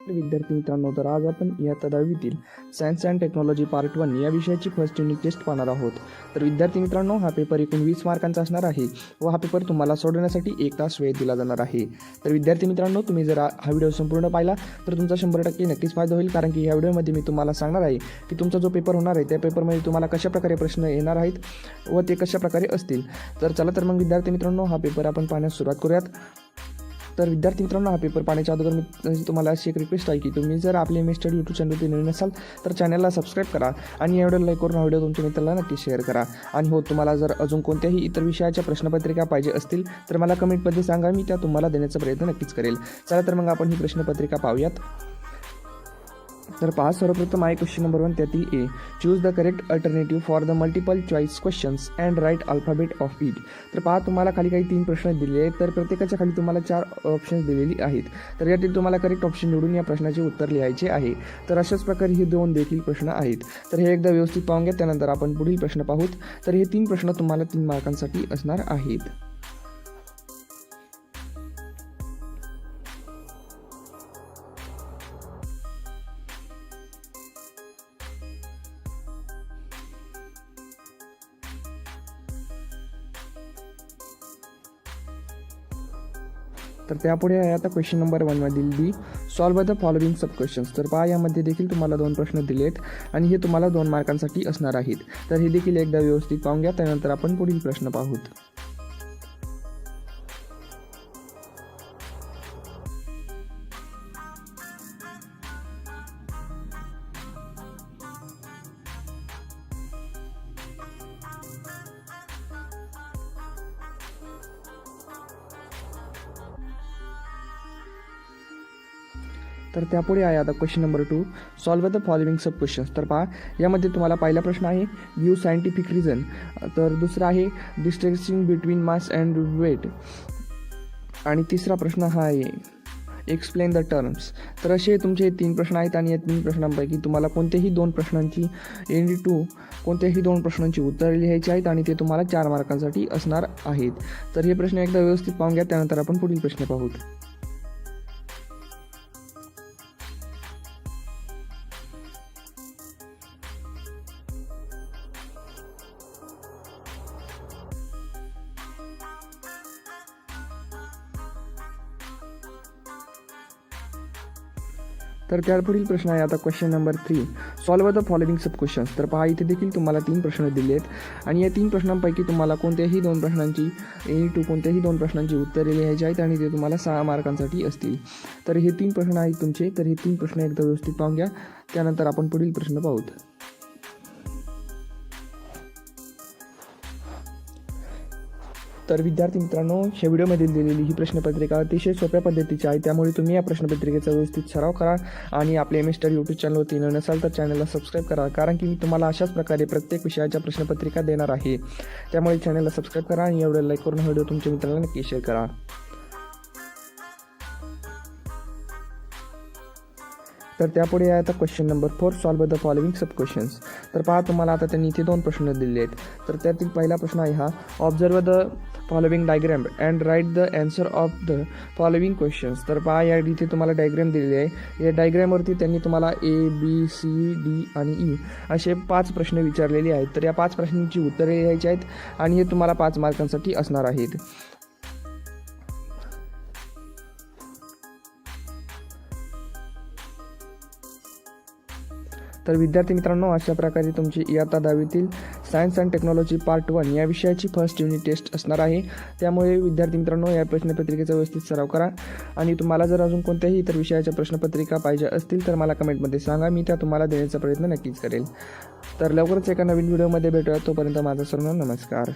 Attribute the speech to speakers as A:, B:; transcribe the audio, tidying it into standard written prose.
A: विद्यार्थी मित्रांनो, तर आज आपण इयत्ता 10वीतील सायन्स अँड टेक्नॉलॉजी पार्ट 1 या विषयाची फर्स्ट युनिट टेस्ट पाहणार आहोत. तर विद्यार्थी मित्रांनो, हा पेपर एकूण 20 मार्कांचा असणार आहे व हा पेपर तुम्हाला सोडवण्यासाठी 1 तास वेळ दिला जाणार आहे. तर विद्यार्थी मित्रांनो, तुम्ही जर हा व्हिडिओ संपूर्ण पाहिला तर तुमचा 100% नक्कीच फायदा होईल, कारण की या व्हिडिओमध्ये मी तुम्हाला सांगणार आहे की तुमचा जो पेपर होणार आहे त्या पेपरमध्ये तुम्हाला कशाप्रकारे प्रश्न येणार आहेत व ते कशाप्रकारे असतील. तर चला तर मग विद्यार्थी मित्रांनो, हा पेपर आपण पाहण्यास सुरुवात करूयात. तर विद्यार्थी मित्रांनो, हा पेपर पाहण्याच्या अगोदर मी तुम्हाला अशी एक रिक्वेस्ट आहे की तुम्ही जर आपले एम स्टडी यूट्यूब चॅनलवरती नवीन असाल तर चॅनलला सबस्क्राईब करा आणि या व्हिडिओला लाईक करून हा व्हिडिओ तुमच्या मित्रांना नक्की शेअर करा. आणि हो, तुम्हाला जर अजून कोणत्याही इतर विषयाच्या प्रश्नपत्रिका पाहिजे असतील तर मला कमेंटमध्ये सांगा, मी त्या तुम्हाला देण्याचा प्रयत्न नक्कीच करेल. चला तर मग आपण ही प्रश्नपत्रिका पाहूयात. तर पहा, सर्वप्रथम आहे क्वेश्चन नंबर 1, त्यातील A. Choose the correct alternative for the multiple choice questions and write alphabet of it. तर पहा, तुम्हाला खाली काही 3 प्रश्न दिले आहेत, तर प्रत्येकाच्या खाली तुम्हाला 4 ऑप्शन्स दिलेली आहेत. तर यातील तुम्हाला करेक्ट ऑप्शन निवडून या प्रश्नाचे उत्तर लिहायचे आहे. तर अशाच प्रकारे हे 2 देखील प्रश्न आहेत. तर हे एकदा व्यवस्थित पाहून घ्या, त्यानंतर आपण पुढील प्रश्न पाहूत. तर हे 3 प्रश्न तुम्हाला 3 मार्कांसाठी असणार आहेत. तर त्यापुढे आहे आता क्वेश्चन नंबर 1 मधील B. Solve the following sub questions. तर पहा, यामध्ये देखील तुम्हाला 2 प्रश्न दिलेत आणि हे तुम्हाला 2 मार्कांसाठी असणार आहेत. तर हे देखील एकदा व्यवस्थित पाहून घ्या, त्यानंतर आपण पुढील प्रश्न पाहूत. तर त्यापुढे आहे आता question number 2. Solve the following sub questions. तर पहा, यामध्ये तुम्हाला पहिला प्रश्न आहे गिव्ह सायंटिफिक रिझन. तर दुसरा आहे distinguishing between mass and weight. आणि तिसरा प्रश्न हा आहे एक्सप्लेन द टर्म्स. तर असे तुमचे 3 प्रश्न आहेत आणि या 3 प्रश्नांपैकी तुम्हाला कोणत्याही 2 प्रश्नांची उत्तरे लिहायची आहेत आणि ते तुम्हाला 4 मार्कांसाठी असणार आहेत. तर हे प्रश्न एकदा व्यवस्थित पाहून घ्या, त्यानंतर आपण पुढील प्रश्न पाहूत. तर त्यापुढील प्रश्न आहे आता question number 3. Solve the following sub questions. तर पहा, इथे देखील तुम्हाला 3 प्रश्न दिले आहेत आणि या 3 प्रश्नांपैकी तुम्हाला कोणत्याही 2 प्रश्नांची उत्तरे लिहायची आहेत आणि ते तुम्हाला 6 मार्कांसाठी असतील. तर हे 3 प्रश्न आहेत तुमचे. तर हे 3 प्रश्न एकदा व्यवस्थित पाहून घ्या, त्यानंतर आपण पुढील प्रश्न पाहूत. तर विद्यार्थी मित्रांनो, या व्हिडिओमध्ये दिलेली ही प्रश्नपत्रिका अतिशय सोप्या पद्धतीची आहे, त्यामुळे तुम्ही या प्रश्नपत्रिकेचा व्यवस्थित सराव करा आणि आपले एम स्टडी यूट्यूब चॅनलवरती नवीन असाल तर चॅनलला सबस्क्राईब करा, कारण की मी तुम्हाला अशाच प्रकारे प्रत्येक विषयाच्या प्रश्नपत्रिका देणार आहे. त्यामुळे चॅनलला सबस्क्राईब करा आणि एवढं लाईक करून व्हिडिओ तुमच्या मित्रांना नक्की शेअर करा. तर त्यापुढे आहे आता question number 4. Solve the following sub questions. तर पहा, तुम्हाला आता त्यांनी इथे 2 प्रश्न दिले आहेत. तर त्यातील पहिला प्रश्न आहे हा observe the following diagram and write the answer of the following questions. तर पहा, या इथे तुम्हाला डायग्राम दिलेली आहे. या डायग्रामवरती त्यांनी तुम्हाला ABCD आणि E असे 5 प्रश्न विचारलेले आहेत. तर या 5 प्रश्नांची उत्तरे लिहायची आहेत आणि हे तुम्हाला 5 मार्कांसाठी असणार आहेत. तर विद्यार्थी मित्रांनो, अशा प्रकारे तुमची इयत्ता 10वीतील सायन्स अँड टेक्नॉलॉजी पार्ट 1 या विषयाची फर्स्ट युनिट टेस्ट असणार आहे. त्यामुळे विद्यार्थी मित्रांनो, या प्रश्नपत्रिकेचा व्यवस्थित सराव करा आणि तुम्हाला जर अजून कोणत्याही इतर विषयाच्या प्रश्नपत्रिका पाहिजे असतील तर मला कमेंटमध्ये सांगा, मी त्या तुम्हाला देण्याचा प्रयत्न नक्कीच करेल. तर लवकरच एका नवीन व्हिडिओमध्ये भेटूया. तोपर्यंत माझा सर्वांना नमस्कार.